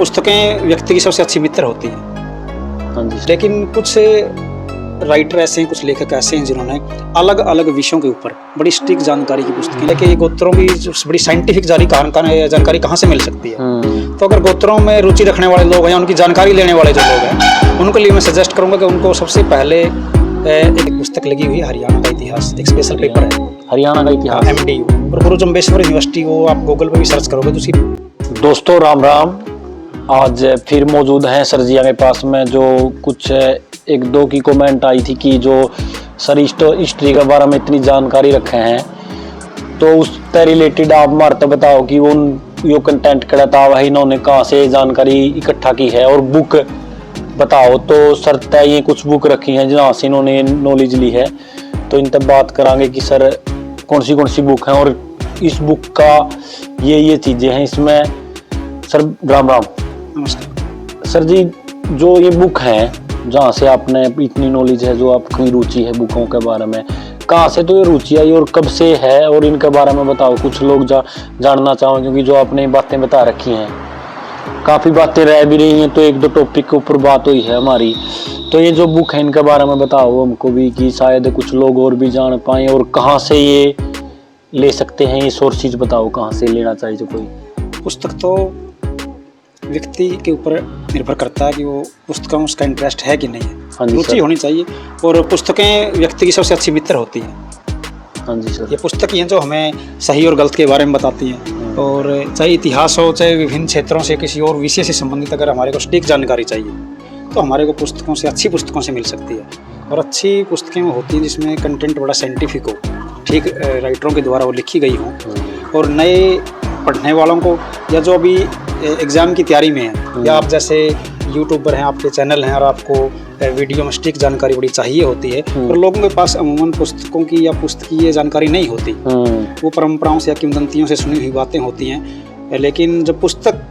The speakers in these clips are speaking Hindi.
पुस्तकें व्यक्ति की सबसे अच्छी मित्र होती हैं। हाँ जी। लेकिन कुछ राइटर ऐसे हैं, कुछ लेखक ऐसे हैं जिन्होंने अलग अलग विषयों के ऊपर बड़ी स्ट्रिक्ट जानकारी की पुस्तकें, लेकिन ये गोत्रों की बड़ी साइंटिफिक जानकारी कहाँ से मिल सकती है। तो अगर गोत्रों में रुचि रखने वाले लोग हैं, उनकी जानकारी लेने वाले जो लोग हैं, उनके लिए मैं सजेस्ट करूंगा कि उनको सबसे पहले एक पुस्तक लगी हुई है हरियाणा का इतिहास, एक स्पेशल पेपर है हरियाणा का इतिहास, MDU, और गुरु जम्बेश्वर यूनिवर्सिटी, वो आप गूगल पर भी सर्च करोगे तो उसकी। दोस्तों राम राम, आज फिर मौजूद हैं सर जी के पास में। जो कुछ एक दो की कमेंट आई थी कि जो सर हिस्ट्री के बारे में इतनी जानकारी रखे हैं, तो उससे रिलेटेड आप मारते बताओ कि उन यो कंटेंट करा था वही इन्होंने कहाँ से जानकारी इकट्ठा की है, और बुक बताओ। तो सर तय ये कुछ बुक रखी हैं जहाँ से इन्होंने नॉलेज ली है, तो इन तब बात करांगे कि सर कौन सी बुक हैं और इस बुक का ये चीज़ें हैं इसमें। सर राम राम। नमस्कार सर जी, जो ये बुक है जहाँ से आपने इतनी नॉलेज है, जो आपकी रुचि है बुकों के बारे में, कहाँ से तो ये रुचि आई और कब से है, और इनके बारे में बताओ। कुछ लोग जानना चाहो, क्योंकि जो आपने बातें बता रखी हैं काफ़ी बातें रह भी रही हैं, तो एक दो टॉपिक के ऊपर बात हुई है हमारी। तो ये जो बुक है इनके बारे में बताओ हमको भी, कि शायद कुछ लोग और भी जान पाएँ, और कहाँ से ये ले सकते हैं, ये सोर्सेज बताओ कहाँ से लेना चाहिए। जो कोई पुस्तक तो व्यक्ति के ऊपर निर्भर करता है कि वो पुस्तकों में उसका इंटरेस्ट है कि नहीं है, रुचि होनी चाहिए। और पुस्तकें व्यक्ति की सबसे अच्छी मित्र होती हैं। हाँ जी सर। ये पुस्तक हैं जो हमें सही और गलत के बारे में बताती हैं, और चाहे इतिहास हो, चाहे विभिन्न क्षेत्रों से किसी और विषय से संबंधित अगर हमारे को सटीक जानकारी चाहिए, तो हमारे को पुस्तकों से, अच्छी पुस्तकों से मिल सकती है। और अच्छी पुस्तकें होती हैं जिसमें कंटेंट बड़ा साइंटिफिक हो, ठीक राइटरों के द्वारा वो लिखी गई हो, और नए पढ़ने वालों को, या जो अभी एग्ज़ाम की तैयारी में है, या आप जैसे यूट्यूबर हैं, आपके चैनल हैं और आपको वीडियो में सटीक जानकारी बड़ी चाहिए होती है, और लोगों के पास अमूमन पुस्तकों की या पुस्तकीय जानकारी नहीं होती। वो परंपराओं से या किंवदंतियों से सुनी हुई बातें होती हैं, लेकिन जब पुस्तक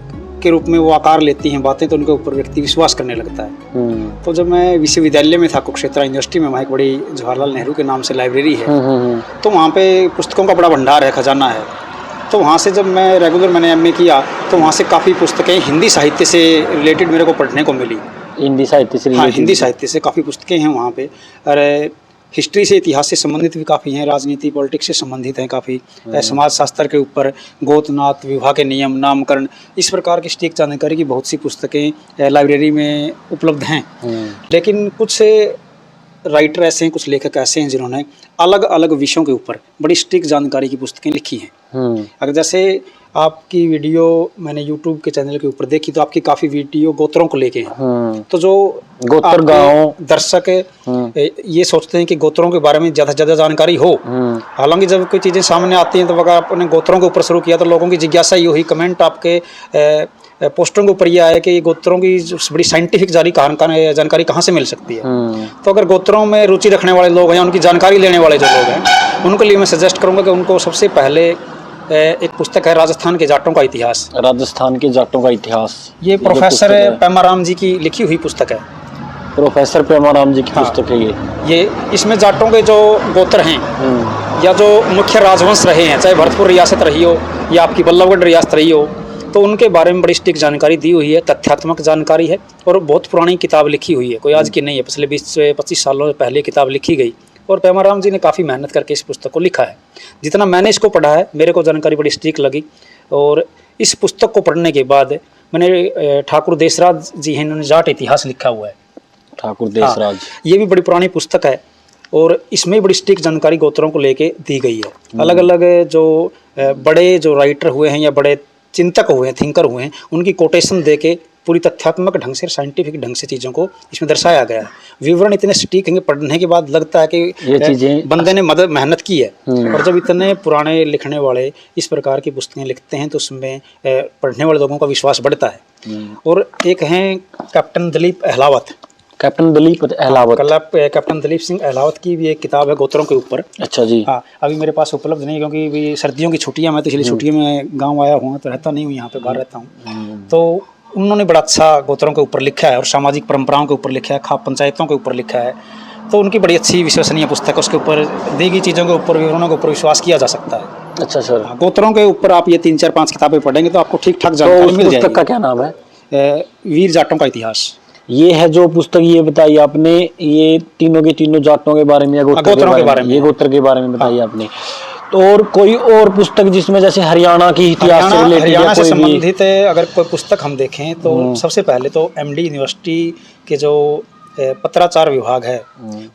के रूप में वो आकार लेती हैं बातें, तो उनके ऊपर व्यक्ति विश्वास करने लगता है। तो जब मैं विश्वविद्यालय में था, कुरुक्षेत्र यूनिवर्सिटी में, वहाँ एक बड़ी जवाहरलाल नेहरू के नाम से लाइब्रेरी है, तो वहाँ पे पुस्तकों का बड़ा भंडार है, खजाना है। तो वहाँ से जब मैं मैंने MA किया, तो वहाँ से काफ़ी पुस्तकें हिंदी साहित्य से रिलेटेड मेरे को पढ़ने को मिली। हिंदी साहित्य से? हाँ, हिंदी साहित्य से काफ़ी पुस्तकें हैं वहाँ पे। और हिस्ट्री से, इतिहास से संबंधित भी काफ़ी हैं, राजनीति पॉलिटिक्स से संबंधित हैं काफ़ी, समाज शास्त्र के ऊपर, गोतनाथ, विवाह के नियम, नामकरण, इस प्रकार की सटीक जानकारी की बहुत सी पुस्तकें लाइब्रेरी में उपलब्ध हैं। लेकिन कुछ राइटर ऐसे हैं, कुछ लेखक ऐसे हैं जिन्होंने अलग अलग विषयों के ऊपर बड़ी स्ट्रिक्ट जानकारी की पुस्तकें लिखी हैं। अगर जैसे आपकी वीडियो मैंने YouTube के चैनल के ऊपर देखी, तो आपकी काफ़ी वीडियो गोत्रों को लेके हैं। तो जो गोत्र गाँव दर्शक ये सोचते हैं कि गोत्रों के बारे में ज़्यादा से ज़्यादा जानकारी हो, हालांकि जब कोई चीज़ें सामने आती हैं, तो अगर आपने गोत्रों के ऊपर शुरू किया, तो लोगों की जिज्ञासा ये हुई, कमेंट आपके पोस्टों के ऊपर यह आया कि गोत्रों की बड़ी साइंटिफिक जानकारी कहाँ से मिल सकती है। तो अगर गोत्रों में रुचि रखने वाले लोग हैं, उनकी जानकारी लेने वाले जो लोग हैं, उनके लिए मैं सजेस्ट करूँगा कि उनको सबसे पहले एक पुस्तक है राजस्थान के जाटों का इतिहास। राजस्थान के जाटों का इतिहास, ये प्रोफेसर पेमाराम जी की लिखी हुई पुस्तक है। प्रोफेसर पेमाराम जी की पुस्तक है ये। इसमें जाटों के जो गोत्र हैं, या जो मुख्य राजवंश रहे हैं, चाहे भरतपुर रियासत रही हो या आपकी बल्लभगढ़ रियासत रही हो, तो उनके बारे में बड़ी सटीक जानकारी दी हुई है, तथ्यात्मक जानकारी है, और बहुत पुरानी किताब लिखी हुई है, कोई आज की नहीं है, पिछले 20 से 25 सालों पहले किताब लिखी गई। और पेमाराम जी ने काफ़ी मेहनत करके इस पुस्तक को लिखा है। जितना मैंने इसको पढ़ा है, मेरे को जानकारी बड़ी सटीक लगी। और इस पुस्तक को पढ़ने के बाद मैंने ठाकुर देशराज जी हैं, इन्होंने जाट इतिहास लिखा हुआ है। ठाकुर देशराज, ये भी बड़ी पुरानी पुस्तक है, और इसमें बड़ी सटीक जानकारी गोत्रों को लेके दी गई है। अलग अलग जो बड़े जो राइटर हुए हैं या बड़े चिंतक हुए हैं, थिंकर हुए हैं, उनकी कोटेशन दे के पूरी तथ्यात्मक ढंग से, साइंटिफिक ढंग से चीज़ों को इसमें दर्शाया गया है। विवरण इतने सटीक हैं, पढ़ने के बाद लगता है कि ये चीज़ें बंदे ने मेहनत की है। और जब इतने पुराने लिखने वाले इस प्रकार की पुस्तकें लिखते हैं, तो उसमें पढ़ने वाले लोगों का विश्वास बढ़ता है। और एक हैं captain Dalip Ahlawat. Captain Dalip Ahlawat, captain Dalip Singh Ahlawat की भी एक किताब है गोत्रों के ऊपर। अच्छा जी। हाँ, अभी मेरे पास उपलब्ध नहीं, क्योंकि भी सर्दियों की छुट्टियां, मैं तो इसलिए छुट्टियों में गांव आया हुआ, तो रहता नहीं हूँ यहाँ पे, बाहर रहता हूँ। तो उन्होंने बड़ा अच्छा गोत्रों के ऊपर लिखा है, और सामाजिक परंपराओं के ऊपर लिखा है, खाप पंचायतों के ऊपर लिखा है। तो उनकी बड़ी अच्छी विश्वसनीय पुस्तक है, उसके ऊपर दी गई चीज़ों के ऊपर, विवरणों के ऊपर विश्वास किया जा सकता है। अच्छा सर। गोत्रों के ऊपर आप ये 3, 4, 5 किताबें पढ़ेंगे तो आपको ठीक ठाक जानकारी मिल जाएगी। पुस्तक का क्या नाम है? वीर जाटों का इतिहास। ये है जो पुस्तक ये बताई आपने, ये तीनों के तीनों जाटों के बारे में या गोत्र के बारे में, ये गोत्र के बारे में बताई आपने। तो और कोई और पुस्तक जिसमें जैसे हरियाणा की इतिहास से रिलेटेड, हरियाणा से संबंधित अगर कोई पुस्तक हम देखें तो सबसे पहले तो एमडी यूनिवर्सिटी के जो पत्राचार विभाग है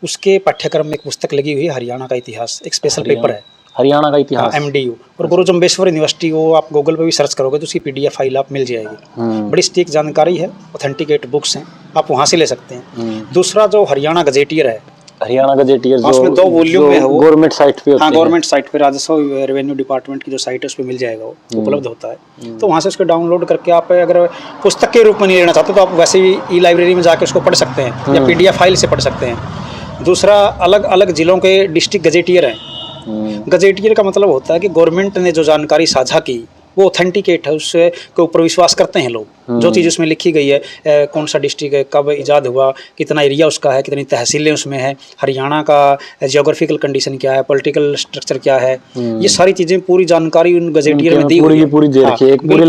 उसके पाठ्यक्रम में एक पुस्तक लगी हुई है, हरियाणा का इतिहास, एक स्पेशल पेपर है हरियाणा का इतिहास, एमडीयू। और गुरु जम्बेश्वर यूनिवर्सिटी को आप गूगल पे भी सर्च करोगे तो उसकी पीडीएफ फाइल आप मिल जाएगी। बड़ी सटीक जानकारी है, ऑथेंटिकेट बुक्स हैं, आप वहाँ से ले सकते हैं। दूसरा जो हरियाणा गजेटियर है, हरियाणा गजेटियर जो उसमें 2 वॉल्यूम में है, वो गवर्नमेंट साइट पे होते हैं। गवर्नमेंट साइट पे राजस्व रेवेन्यू डिपार्टमेंट की जो साइट है उस पे मिल जाएगा, वो उपलब्ध होता है। तो वहाँ से उसको डाउनलोड करके आप अगर पुस्तक के रूप में नहीं लेना चाहते तो आप वैसे ही ई लाइब्रेरी में जाके उसको पढ़ सकते हैं या पीडीएफ फाइल से पढ़ सकते हैं। दूसरा, अलग अलग जिलों के डिस्ट्रिक्ट गजेटियर हैं। गजेटियर का मतलब होता है कि गवर्नमेंट ने जो जानकारी साझा की वो ऑथेंटिकेट है, उसके ऊपर विश्वास करते हैं लोग। जो चीज़ उसमें लिखी गई है, कौन सा डिस्ट्रिक्ट है, कब इजाद हुआ, कितना एरिया उसका है, कितनी तहसीलें उसमें है, हरियाणा का जियोग्राफिकल कंडीशन क्या है, पॉलिटिकल स्ट्रक्चर क्या है, ये सारी चीज़ें पूरी जानकारी उन गजेटियर में दी हुई है। पूरी दे रखी है, एक पूरी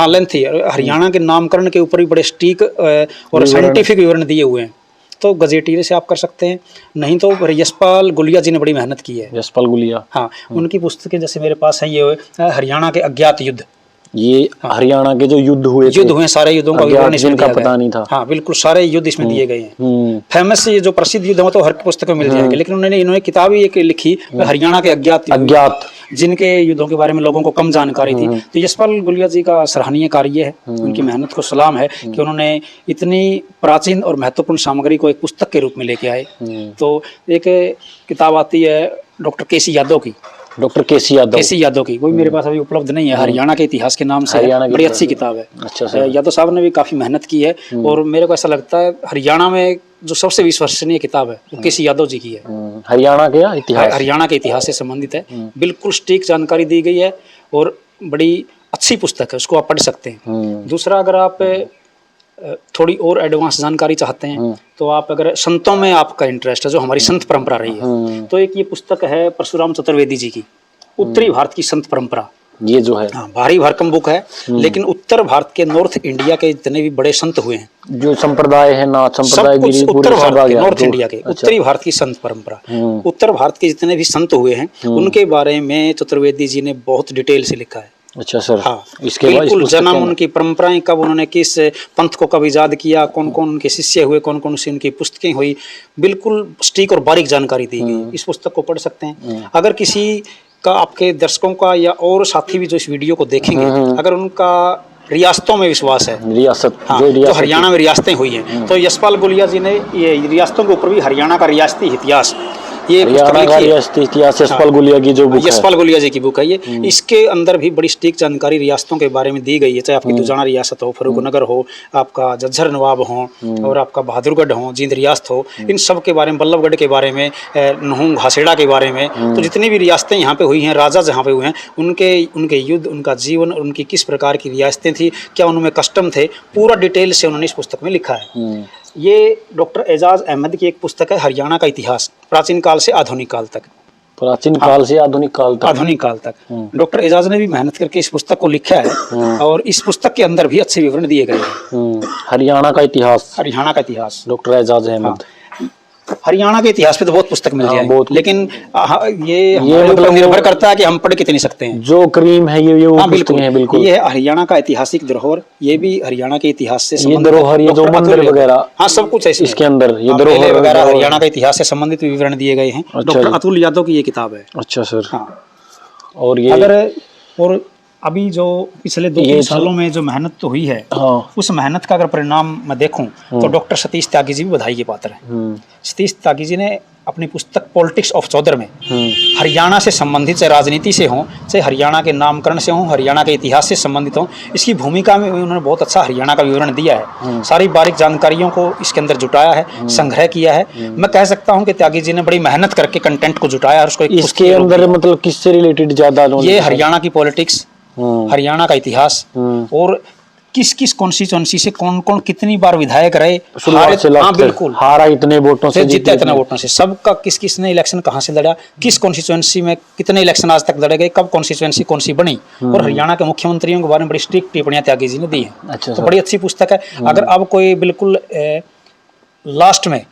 लेंथी हरियाणा के नामकरण के ऊपर भी बड़े सटीक और साइंटिफिक विवरण दिए हुए हैं। तो गजेटियर से आप कर सकते हैं। नहीं तो यशपाल गुलिया जी ने बड़ी मेहनत की है, यशपाल गुलिया, हाँ, उनकी पुस्तकें जैसे मेरे पास है, ये हरियाणा के अज्ञात युद्ध, ये हरियाणा के जो युद्ध हुए सारे युद्धों का विवरण इसमें दिया पता नहीं था। हाँ बिल्कुल, सारे युद्ध इसमें दिए गए हैं। फेमस ये जो प्रसिद्ध युद्ध हो तो हर पुस्तक में मिल जाएंगे, लेकिन इन्होंने किताब ही एक लिखी हरियाणा के अज्ञात जिनके युद्धों के बारे में लोगों को कम जानकारी थी। तो यशपाल गुलिया जी का सराहनीय कार्य है, उनकी मेहनत को सलाम है कि उन्होंने इतनी प्राचीन और महत्वपूर्ण सामग्री को एक पुस्तक के रूप में लेके आए। तो एक किताब आती है डॉक्टर केसी यादव की, केसी यादव की, कोई मेरे पास अभी उपलब्ध नहीं है, हरियाणा के इतिहास के नाम से बड़ी अच्छी किताब है। अच्छा, यादव साहब ने भी काफी मेहनत की है और मेरे को ऐसा लगता है हरियाणा में जो सबसे विश्वसनीय किताब है वो केसी यादव जी की है। हरियाणा के इतिहास से संबंधित है, बिल्कुल सटीक जानकारी दी गई है और बड़ी अच्छी पुस्तक है, उसको आप पढ़ सकते हैं। दूसरा, अगर आप थोड़ी और एडवांस जानकारी चाहते हैं तो आप, अगर संतों में आपका इंटरेस्ट है, जो हमारी संत परंपरा रही है, तो एक ये पुस्तक है परशुराम चतुर्वेदी जी की, उत्तरी भारत की संत परंपरा। ये जो है भारी भरकम बुक है, लेकिन उत्तर भारत के, नॉर्थ इंडिया के जितने भी बड़े संत हुए हैं, जो संप्रदाय है ना, संप्रदाय उत्तर भारत के, नॉर्थ इंडिया के, उत्तरी भारत की संत परंपरा, उत्तर भारत के जितने भी संत हुए हैं उनके बारे में चतुर्वेदी जी ने बहुत डिटेल से लिखा है। अच्छा सर, हाँ, इसके बिल्कुल जन्म, उनकी परंपराएं, कब उन्होंने किस पंथ को कब इजाद किया, कौन कौन उनके शिष्य हुए, कौन कौन सी उनकी पुस्तकें हुई, बिल्कुल सटीक और बारीक जानकारी दी गई। इस पुस्तक को पढ़ सकते हैं। अगर किसी का, आपके दर्शकों का या और साथी भी जो इस वीडियो को देखेंगे, अगर उनका रियासतों में विश्वास है, जो हरियाणा में रियासतें हुई हैं, तो यशपाल गुलिया जी ने ये रियासतों के ऊपर भी हरियाणा का रियासती इतिहास, ये यशपाल गुलिया की जो बुक है, यशपाल गुलिया जी की बुक है ये, इसके अंदर भी बड़ी सटीक जानकारी रियासतों के बारे में दी गई है। चाहे आपकी दुजाना रियासत हो, फर्रुखनगर हो, आपका झज्जर नवाब हो, और आपका बहादुरगढ़ हो, जींद रियासत हो, इन सब के बारे में, बल्लभगढ़ के बारे में, नहुंग घासेड़ा के बारे में, तो जितनी भी रियासतें यहाँ पे हुई हैं, राजा जहाँ पे हुए हैं, उनके युद्ध, उनका जीवन, उनकी किस प्रकार की रियासतें थी, क्या उनमें कस्टम थे, पूरा डिटेल से उन्होंने इस पुस्तक में लिखा है। ये डॉक्टर एजाज अहमद की एक पुस्तक है, हरियाणा का इतिहास, प्राचीन काल से आधुनिक काल तक। प्राचीन काल से आधुनिक काल तक डॉक्टर एजाज ने भी मेहनत करके इस पुस्तक को लिखा है और इस पुस्तक के अंदर भी अच्छे विवरण दिए गए हैं। हरियाणा का इतिहास, डॉक्टर एजाज अहमद। हरियाणा के इतिहास पे तो बहुत पुस्तक मिल जाएगी, लेकिन ये मतलब निर्भर करता है कि हम पढ़ कितने सकते हैं। जो क्रीम है ये बिल्कुल है, बिल्कुल। ये है हरियाणा का ऐतिहासिक धरोहर, ये भी हरियाणा के इतिहास से संबंधित धरोहर, ये जो मंदिर वगैरह, हाँ सब कुछ है इसके अंदर, ये धरोहर वगैरह हरियाणा का इतिहास से संबंधित विवरण दिए गए हैं। डॉक्टर अतुल यादव की ये किताब है। अच्छा सर, हाँ। और ये और अभी जो पिछले 2-3 सालों में जो मेहनत तो हुई है, उस मेहनत का अगर परिणाम मैं देखूं तो डॉक्टर सतीश त्यागी जी भी बधाई के पात्र हैं। सतीश त्यागी जी ने अपनी पुस्तक पॉलिटिक्स ऑफ चौधर में हरियाणा से संबंधित, चाहे राजनीति से हो, चाहे हरियाणा के नामकरण से हो, हरियाणा के इतिहास से संबंधित हो, इसकी भूमिका में उन्होंने बहुत अच्छा हरियाणा का विवरण दिया है। सारी बारीक जानकारियों को इसके अंदर जुटाया है, संग्रह किया है। मैं कह सकता हूँ कि त्यागी जी ने बड़ी मेहनत करके कंटेंट को जुटाया और उसको इसके अंदर मतलब किससे रिलेटेड ज्यादा, ये हरियाणा की पॉलिटिक्स, हरियाणा का इतिहास और किस किस कॉन्स्टिट्यूएंसी से कौन कौन कितनी बार विधायक रहे, शुरुआत से हाँ बिल्कुल, हारा इतने वोटों से, जीता इतने वोटों से, सबका किस किसने इलेक्शन कहाँ से लड़ा, किस कॉन्स्टिट्यूएंसी में कितने इलेक्शन आज तक लड़े गए, कब कॉन्स्टिट्यूएंसी कौन सी बनी। और हरियाणा के मुख्यमंत्रियों के बारे में बड़ी स्ट्रिक्ट टिप्पणियां त्यागी जी ने दी हैं। अच्छा तो बड़ी अच्छी पुस्तक है। अगर अब कोई बिल्कुल लास्ट में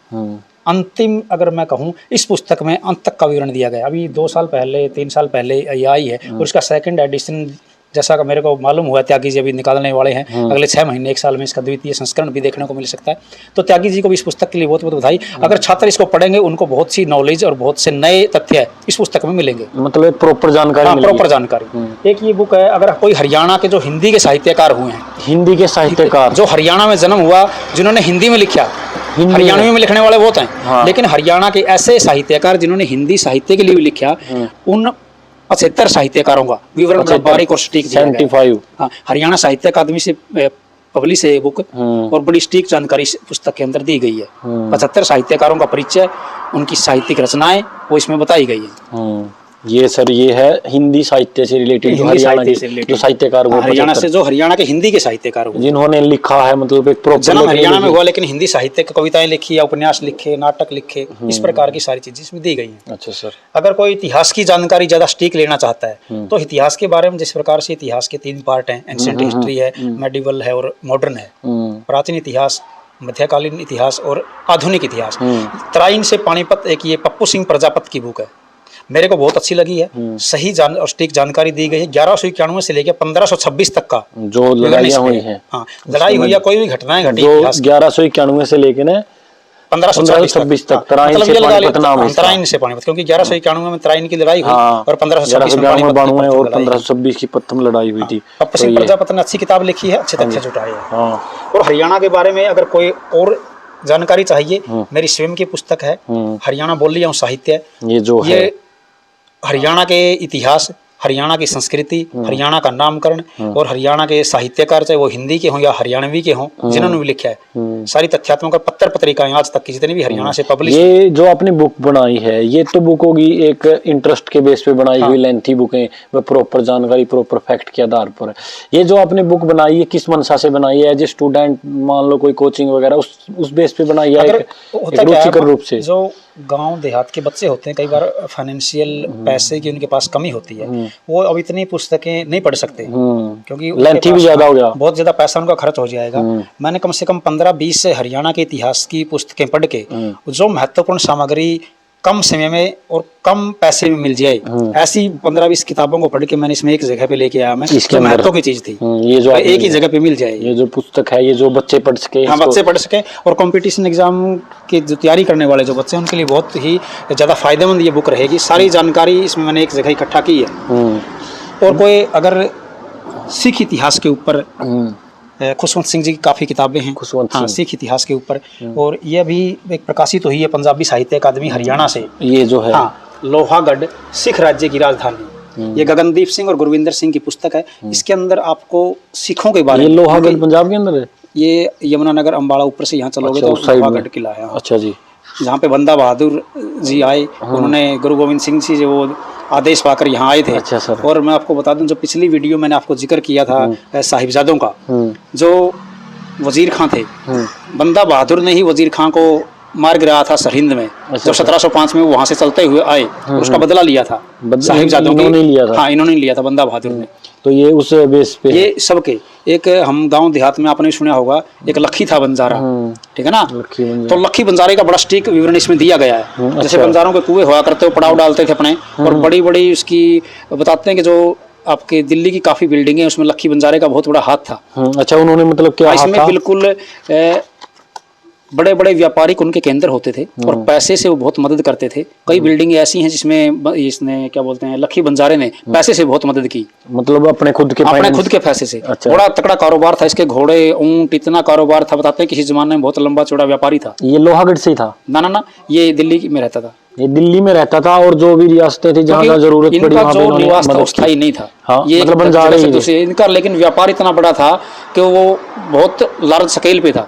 अंतिम अगर मैं कहूँ, इस पुस्तक में अंत तक का विवरण दिया गया। अभी 2 साल पहले 3 साल पहले ये आई है और इसका सेकंड एडिशन जैसा कि मेरे को मालूम हुआ त्यागी जी अभी निकालने वाले हैं। अगले 6 महीने 1 साल में इसका द्वितीय संस्करण भी देखने को मिल सकता है। तो त्यागी जी को भी इस पुस्तक के लिए बहुत बहुत बधाई। अगर छात्र इसको पढ़ेंगे उनको बहुत सी नॉलेज और बहुत से नए तथ्य इस पुस्तक में मिलेंगे, मतलब एक प्रॉपर जानकारी। हाँ, प्रॉपर जानकारी। एक ये बुक है, अगर कोई हरियाणा के जो हिंदी के साहित्यकार हुए हैं, हिंदी के साहित्यकार जो हरियाणा में जन्म हुआ, जिन्होंने हिंदी में लिखा, हरियाणवी में लिखने वाले बहुत हैं, हाँ। लेकिन हरियाणा के ऐसे साहित्यकार जिन्होंने हिंदी साहित्य के लिए भी लिखा, उन 75 साहित्यकारों का विवरण बड़ा बारीक और सटीक दिया गया है। 75 हाँ, हरियाणा साहित्य अकादमी से पब्लिश है ये बुक और बड़ी सटीक जानकारी इस पुस्तक के अंदर दी गई है। 75 साहित्यकारों का परिचय, उनकी साहित्यिक रचनाएं वो इसमें बताई गई है। ये सर ये है हिंदी साहित्य से रिलेटेड, हरियाणा के जो साहित्यकार वो हरियाणा से, जो हरियाणा के हिंदी के साहित्यकार हुए, जिन्होंने लिखा है, मतलब एक प्रॉपर जन्म हरियाणा में हुआ लेकिन हिंदी साहित्य की कविताएं लिखी या उपन्यास लिखे, नाटक लिखे, इस प्रकार की सारी चीजें इसमें दी गई हैं। अच्छा सर, अगर कोई इतिहास की जानकारी ज्यादा सटीक लेना चाहता है तो इतिहास के बारे में, जिस प्रकार से इतिहास के 3 पार्ट हैं, एंशिएंट हिस्ट्री है, मेडिवल है और मॉडर्न है, प्राचीन इतिहास, मध्यकालीन इतिहास और आधुनिक इतिहास। तराइन से पानीपत एक ये पप्पू सिंह प्रजापत की बुक है, मेरे को बहुत अच्छी लगी है। सही और सटीक जानकारी दी गई है। 1191 से लेकर 1526 तक का जो लड़ाइयाँ हुई हैं, हाँ, लड़ाई हुई है, कोई भी घटनाएं घटी, 1191 से लेकर 1526 तक तराइन से पानीपत नाम है, तराइन से पानीपत, क्योंकि 1191 में तराइन की लड़ाई हुई और 1526 में पानीपत और 1526 की प्रथम लड़ाई हुई थी। पप्पू सिंह प्रजापत ने अच्छी किताब लिखी है, अच्छे तथ्य जुटाए हैं। और हरियाणा के बारे में अगर कोई और जानकारी चाहिए, मेरी स्वयं की पुस्तक है हरियाणा बोली एवं साहित्य। ये हरियाणा के इतिहास, हरियाणा की संस्कृति, हरियाणा का नामकरण और हरियाणा के साहित्यकार, चाहे वो हिंदी के हों या हरियाणवी के हों, जिन्होंने भी लिखा है, सारी तथ्यात्मक पत्र पत्रिकाएं आज तक की जितनी भी हरियाणा से पब्लिश। ये जो आपने बुक बनाई है, ये तो बुक होगी एक इंटरेस्ट के बेस पे बनाई हुई, लेंथी बुकें, वह प्रॉपर जानकारी, प्रॉपर फैक्ट के आधार पर है। ये जो आपने बुक बनाई है किस मंशा से बनाई है? एज ए स्टूडेंट, मान लो कोई कोचिंग वगैरह, उस बेस पे बनाई है, रुचिकर रूप से? जो गांव देहात के बच्चे होते हैं, कई बार फाइनेंशियल पैसे की उनके पास कमी होती है, वो अब इतनी पुस्तकें नहीं पढ़ सकते क्योंकि लेंथी भी ज्यादा हो गया, बहुत ज्यादा पैसा उनका खर्च हो जाएगा। मैंने कम से कम 15-20 से हरियाणा के इतिहास की पुस्तकें पढ़ के जो महत्वपूर्ण सामग्री कम समय में और कम पैसे में मिल जाए, ऐसी 15-20 किताबों को पढ़ के मैंने इसमें एक जगह पे लेके आया। मैं इसके महत्व की चीज थी, ये जो एक ही जगह पे मिल जाए, ये जो पुस्तक है, ये जो बच्चे पढ़ सके, हाँ बच्चे पढ़ सके, और कंपटीशन एग्जाम की जो तैयारी करने वाले जो बच्चे हैं उनके लिए बहुत ही ज्यादा फायदेमंद ये बुक रहेगी। सारी जानकारी इसमें मैंने एक जगह इकट्ठा की है। और कोई अगर सिख इतिहास के ऊपर, खुशवंत सिंह जी की काफ़ी किताबें हैं, हाँ, सिख इतिहास के ऊपर, और ये भी एक प्रकाशित हुई है पंजाबी साहित्य अकादमी हरियाणा से। ये जो है, हाँ, लोहागढ़ सिख राज्य की राजधानी, ये गगनदीप सिंह और गुरविंदर सिंह की पुस्तक है। इसके अंदर आपको सिखों के बारे में, लोहागढ़ पंजाब के अंदर है, ये यमुनानगर अम्बाड़ा ऊपर से यहाँ चलोगे तो लोहागढ़ किला है। अच्छा जी, जहाँ पे बंदा बहादुर जी आए, उन्होंने गुरु गोविंद सिंह जी जो वो आदेश पाकर यहाँ आए थे। अच्छा सर। और मैं आपको बता दूं, जो पिछली वीडियो मैंने आपको जिक्र किया था साहिबजादों का, जो वजीर खां थे, बंदा बहादुर ने ही वजीर खां को मार गिराया था सरहिंद में। जब 1705 में वो वहां से चलते हुए आए, उसका बदला लिया था साहिबजादों ने लिया था। हाँ, इन्होंने लिया था, बंदा बहादुर ने। तो ये उस बेस पे ये सबके, एक हम गांव देहात में आपने सुना होगा, एक लखी था बंजारा, ठीक है ना, तो लखी बंजारे का बड़ा सटीक विवरण इसमें दिया गया है। जैसे बंजारों के कुएं हुआ करते, पड़ाव डालते थे अपने, और बड़ी बड़ी उसकी बताते हैं कि जो आपके दिल्ली की काफी बिल्डिंगें, उसमें लखी बंजारे का बहुत बड़ा हाथ था। अच्छा, उन्होंने मतलब क्या इसमें बिल्कुल बड़े बड़े व्यापारिक उनके केंद्र होते थे और पैसे से वो बहुत मदद करते थे। कई बिल्डिंगें ऐसी हैं जिसमें इसने क्या बोलते हैं, लखी बंजारे ने पैसे से बहुत मदद की, मतलब अपने खुद के पैसे से। अच्छा। बड़ा तकड़ा कारोबार था, इसके घोड़े ऊंट इतना कारोबार था, बताते हैं किसी जमाने में बहुत लंबा चौड़ा व्यापारी था। ये लोहागढ़ से ही था? ना, ये दिल्ली में रहता था। ये दिल्ली में रहता था, और जो भी रियासतें थी जहाँ जरूरत पड़ी वहाँ पे उन्होंने मदद की। स्थायी नहीं था। हाँ, ये मतलब बंजारे इनका, लेकिन व्यापार इतना बड़ा था कि वो बहुत लार्ज स्केल पे था।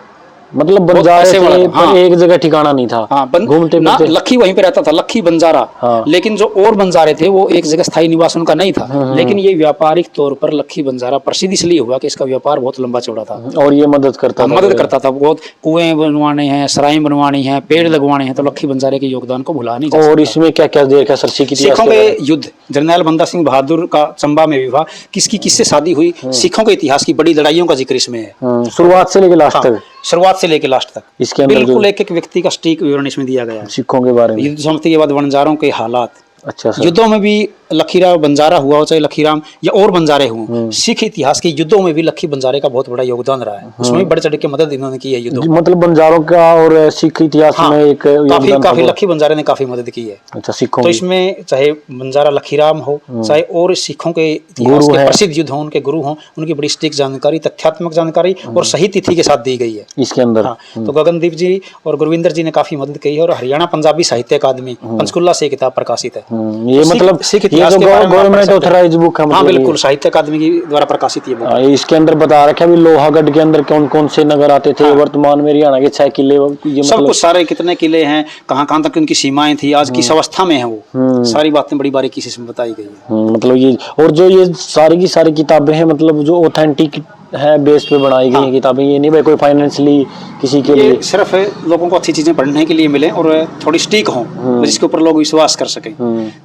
मतलब बहुत बंजारे पैसे वाला थे, था, हाँ। पर एक जगह ठिकाना नहीं था। हाँ, घूमते ना फिरते। लखी वहीं पे रहता था, लखी बंजारा। हाँ। लेकिन जो और बंजारे थे वो एक जगह स्थायी निवास उनका नहीं था। लेकिन ये व्यापारिक तौर पर लखी बंजारा प्रसिद्ध इसलिए हुआ कि इसका व्यापार बहुत लंबा चौड़ा था। और ये मदद करता था। मदद करता था, बहुत कुएं बनवाने हैं, सराय बनवानी है, पेड़ लगवाने हैं, तो लखी बंजारे के योगदान को भुला नहीं जा और सकता। इसमें क्या क्या देखा सर सिख इतिहास सिखों के बारे के युद्ध, जरनैल बंदा सिंह बहादुर का चंबा में विवाह, किसकी किससे शादी हुई, सिखों के इतिहास की बड़ी लड़ाइयों का जिक्र इसमें है। शुरुआत से लेकर लास्ट हाँ, तक शुरुआत से लेकर लास्ट तक इसके अंदर बिल्कुल जो एक एक व्यक्ति का सटीक विवरण इसमें दिया गया है। सिखों के बारे में। युद्ध समाप्ति के बाद वनजारों के हालात, अच्छा सर। युद्धों में भी लखीराम बंजारा हुआ हो, चाहे लखीराम या और बंजारे हुए, सिख इतिहास के युद्धों में भी लखी बंजारे का बहुत बड़ा योगदान रहा है। उसमें भी बढ़ चढ़ के मदद इन्होंने की है युद्धों में। मतलब बंजारों का और सिख इतिहास हाँ, में एक काफी योगदान काफी था। लखी बंजारे ने काफी मदद की है। अच्छा सिखों तो की। इसमें चाहे बंजारा लखीराम हो, चाहे और सिखों के इतिहास गुरु के है। प्रसिद्ध युद्ध हों, उनके गुरु हों, उनकी बड़ी सटीक जानकारी, तथ्यात्मक जानकारी और सही तिथि के साथ दी गई है इसके अंदर। हाँ, तो गगनदीप जी और गुरविंदर जी ने काफी मदद की है। और हरियाणा पंजाबी साहित्य अकादमी पंचकुला से किताब प्रकाशित है। ये तो मतलब सिख ये इतिहास जो के बारे में आप पढ़ गवर्नमेंट सकते हैं। ऑथराइज बुक है, हाँ मतलब बिल्कुल, साहित्य अकादमी की द्वारा प्रकाशित ये बुक। इसके अंदर बता रखा भी लोहागढ़ के अंदर कौन कौन से नगर आते थे। वर्तमान में हरियाणा के 6 किले, ये सब मतलब कुछ सारे कितने किले हैं, कहाँ कहाँ तक उनकी सीमाएं थी, आज किस अवस्था में है वो, सारी बातें बड़ी बारीकी से इसमें बताई गई है। मतलब ये और जो ये सारी की सारी किताबें हैं, मतलब जो ऑथेंटिक है बेस पे बनाई गई हैं किताबें। ये नहीं भाई कोई फाइनेंशियली किसी के लिए, ये सिर्फ लोगों को अच्छी चीजें पढ़ने के लिए मिले और थोड़ी स्टीक हों, जिसके ऊपर लोग विश्वास कर सकें।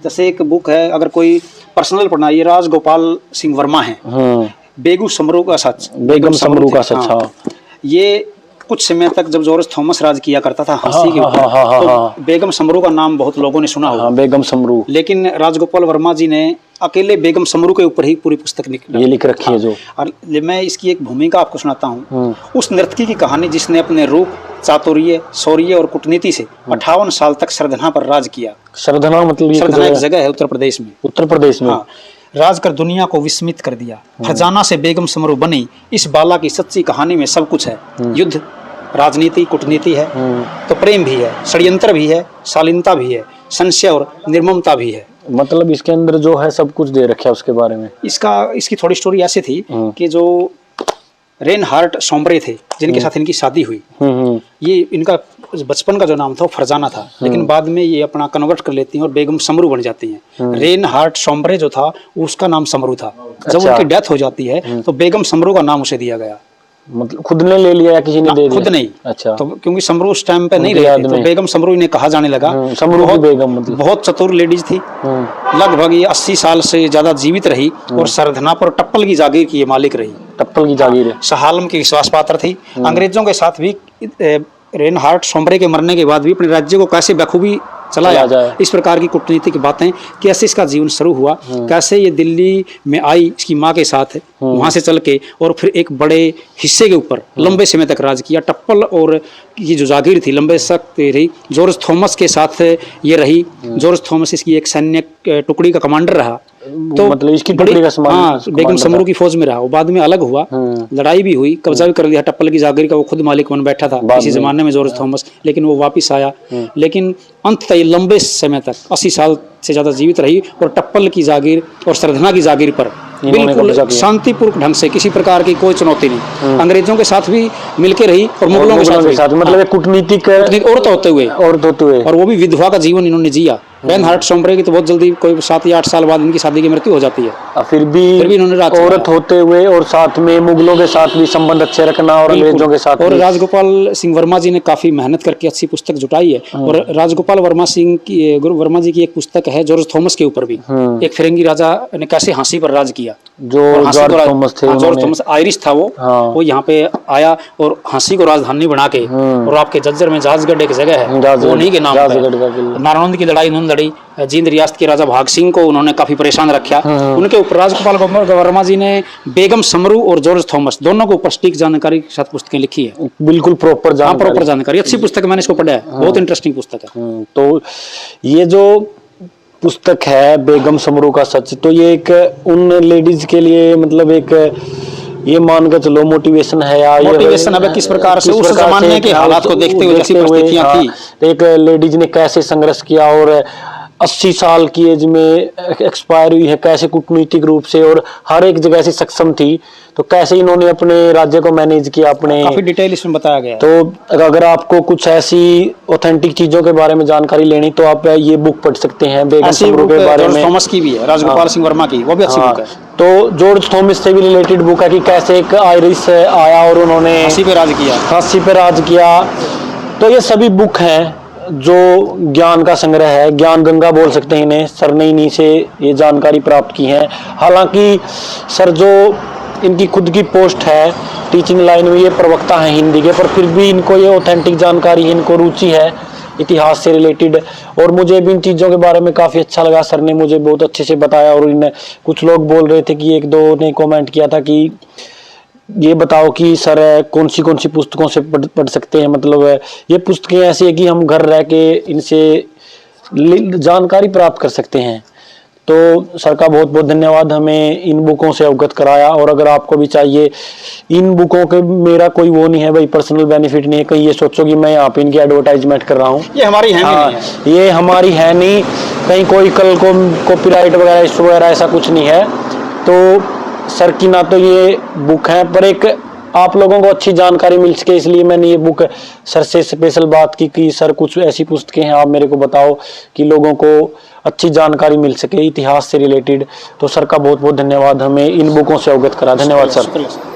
जैसे एक बुक है, अगर कोई पर्सनल पढ़ना, ये राजगोपाल सिंह वर्मा है, बेगम समरू का सच। बेगम समरू का सच। हाँ। ये कुछ समय तक जब जॉर्ज थॉमस राज किया करता था हंसी के हाँ, ऊपर, हाँ, हाँ, तो हाँ। बेगम समरू का नाम बहुत लोगों ने सुना होगा। हाँ, बेगम समरू। लेकिन राजगोपाल वर्मा जी ने अकेले बेगम समरू के ऊपर ही पूरी पुस्तक ये लिख रखी है जो। और मैं इसकी एक भूमिका आपको सुनाता हूँ। उस नर्तकी की कहानी जिसने अपने रूप, चातुर्य, शौर्य और कूटनीति से 58 साल तक सरधना पर राज किया। सरधना मतलब ये सरधना एक जगह है उत्तर प्रदेश में। उत्तर प्रदेश में। हाँ, राज कर दुनिया को विस्मित कर दिया, फरजाना से बेगम समरू बनी। इस बाला की सच्ची कहानी में सब कुछ है, युद्ध, राजनीति, कूटनीति है, तो प्रेम भी है, षड्यंत्र भी है, शालीनता भी है, संशय और निर्ममता भी है। मतलब इसके अंदर जो है सब कुछ दे रखा है उसके बारे में। इसकी थोड़ी स्टोरी ऐसी थी कि जो रेनहार्ट सोम्ब्रे थे, जिनके साथ इनकी शादी हुई, ये इनका बचपन का जो नाम था वो फरजाना था, लेकिन बाद में ये अपना कन्वर्ट कर लेती हैं और बेगम समरू बन जाती हैं। रेनहार्ट सोम्ब्रे जो था उसका नाम समरू था। जब उनकी डेथ हो जाती है तो बेगम समरू का नाम उसे दिया गया। मतलब खुद ने ले लिया या किसी ने दे दिया? खुद नहीं। अच्छा। तो क्योंकि समरू उस टाइम पे नहीं रहे थे, तो बेगम समरू इन्हें कहा जाने लगा। समरू की बेगम मतलब बहुत चतुर लेडीज थी, लगभग ये 80 साल से ज्यादा जीवित रही और सरधना पर टप्पल की जागीर की ये मालिक रही। टप्पल की जागीर है। सहालम की विश्वास पात्र थी। अंग्रेजों के साथ भी रेनहार्ट सोम्ब्रे के मरने के बाद भी अपने राज्य को कैसे बखूबी चलाया, इस प्रकार की कूटनीति की बातें, कैसे इसका जीवन शुरू हुआ, कैसे ये दिल्ली में आई इसकी माँ के साथ, वहां से चल के और फिर एक बड़े हिस्से के ऊपर लंबे समय तक राज किया। टप्पल और ये जो जागीर थी लंबे तक रही। जॉर्ज थॉमस के साथ ये रही। जॉर्ज थॉमस इसकी एक सैन्य टुकड़ी का कमांडर रहा। तो मतलब इसकी टुकड़ी का हाँ, बेगम समरू की फौज में रहा। वो बाद में अलग हुआ, लड़ाई भी हुई, कब्जा भी कर लिया टप्पल की जागीर का। वो खुद मालिक बन बैठा था किसी जमाने में जॉर्ज थॉमस, लेकिन वो वापिस आया। लेकिन अंत तक लंबे समय तक 80 साल से ज्यादा जीवित रही और टप्पल की जागीर और सरधना की जागीर पर बिल्कुल शांतिपूर्वक ढंग से, किसी प्रकार की कोई चुनौती नहीं। अंग्रेजों के साथ भी मिलके रही और मुगलों के साथ मतलब कूटनीतिक औरत होते हुए और वो भी विधवा का जीवन इन्होंने जिया। रेनहार्ट सोम्ब्रे की तो बहुत जल्दी कोई 7 या 8 साल बाद इनकी शादी की मृत्यु हो जाती है। फिर भी इन्होंने औरत होते हुए और साथ में मुगलों के साथ भी संबंध अच्छे रखना और अंग्रेजों के साथ। और राजगोपाल सिंह वर्मा जी ने काफी मेहनत करके अच्छी पुस्तक जुटाई है। और राजगोपाल वर्मा जी की एक पुस्तक है जॉर्ज थॉमस के ऊपर भी, एक फिरंगी राजा ने कैसे हांसी पर राज किया। जो जॉर्ज थॉमस थे, जॉर्ज थॉमस आयरिश था वो यहाँ पे आया और हांसी को राजधानी बना के, और आपके जज्जर में जाजगढ़ एक जगह है, वो उन्हीं के नाम पर नारनौंद की लड़ाई उन्होंने लड़ी। जींद रियासत के राजा भाग सिंह को उन्होंने काफी परेशान रखा। उनके ऊपर राजगोपाल वर्मा जी ने बेगम समरू और जॉर्ज थॉमस दोनों को ऊपर सटीक जानकारी के साथ पुस्तकें लिखी है। बिल्कुल प्रॉपर जानकारी, अच्छी पुस्तक है, मैंने इसको पढ़ा है, बहुत इंटरेस्टिंग पुस्तक है। तो ये जो पुस्तक है बेगम समरू का सच, तो ये एक उन लेडीज के लिए मतलब एक ये मान कर चलो मोटिवेशन है या मोटिवेशन अब किस प्रकार से उस जमाने के हालात को देखते हुए जैसी परिस्थितियां थी, एक लेडीज ने कैसे संघर्ष किया और 80 साल की एज में एक्सपायर हुई है, कैसे कूटनीतिक रूप से और हर एक जगह से सक्षम थी, तो कैसे इन्होंने अपने राज्य को मैनेज किया अपने, काफी डिटेल इसमें बताया गया है। तो अगर आपको कुछ ऐसी ऑथेंटिक चीजों के बारे में जानकारी लेनी तो आप ये बुक पढ़ सकते हैं। बेगम ऐसी समरू बुक के बारे में, थॉमस की भी है, राजगोपाल सिंह वर्मा की, वो भी अच्छी हाँ, बुक है। तो जॉर्ज थॉमस से भी रिलेटेड बुक है कि कैसे एक आयरिश आया और उन्होंने फांसी पे राज किया। फांसी पे राज किया। तो ये सभी बुक हैं जो ज्ञान का संग्रह है, ज्ञान गंगा बोल सकते हैं इन्हें। सर ने इन्हीं से ये जानकारी प्राप्त की है। हालांकि सर जो इनकी खुद की पोस्ट है टीचिंग लाइन में, ये प्रवक्ता हैं हिंदी के, पर फिर भी इनको ये ऑथेंटिक जानकारी, इनको रुचि है इतिहास से रिलेटेड, और मुझे भी इन चीज़ों के बारे में काफ़ी अच्छा लगा। सर ने मुझे बहुत अच्छे से बताया। और इन कुछ लोग बोल रहे थे कि एक दो ने कमेंट किया था कि ये बताओ कि सर कौन सी पुस्तकों से पढ़ सकते हैं। मतलब ये पुस्तकें ऐसी है कि हम घर रह के इनसे जानकारी प्राप्त कर सकते हैं। तो सर का बहुत बहुत धन्यवाद, हमें इन बुकों से अवगत कराया। और अगर आपको भी चाहिए इन बुकों के, मेरा कोई वो नहीं है भाई, पर्सनल बेनिफिट नहीं है, कहीं ये सोचो कि मैं यहाँ पे इनकी एडवर्टाइजमेंट कर रहा हूँ, ये हमारी है हाँ, नहीं है। ये हमारी है नहीं, कहीं कोई कल को कॉपीराइट वगैरह इशू वगैरह ऐसा कुछ नहीं है। तो सर की ना तो ये बुक है, पर एक आप लोगों को अच्छी जानकारी मिल सके इसलिए मैंने ये बुक सर से स्पेशल बात की कि सर कुछ ऐसी पुस्तकें हैं आप मेरे को बताओ कि लोगों को अच्छी जानकारी मिल सके इतिहास से रिलेटेड। तो सर का बहुत बहुत धन्यवाद, हमें इन बुकों से अवगत करा। धन्यवाद सर। शुक्रिया।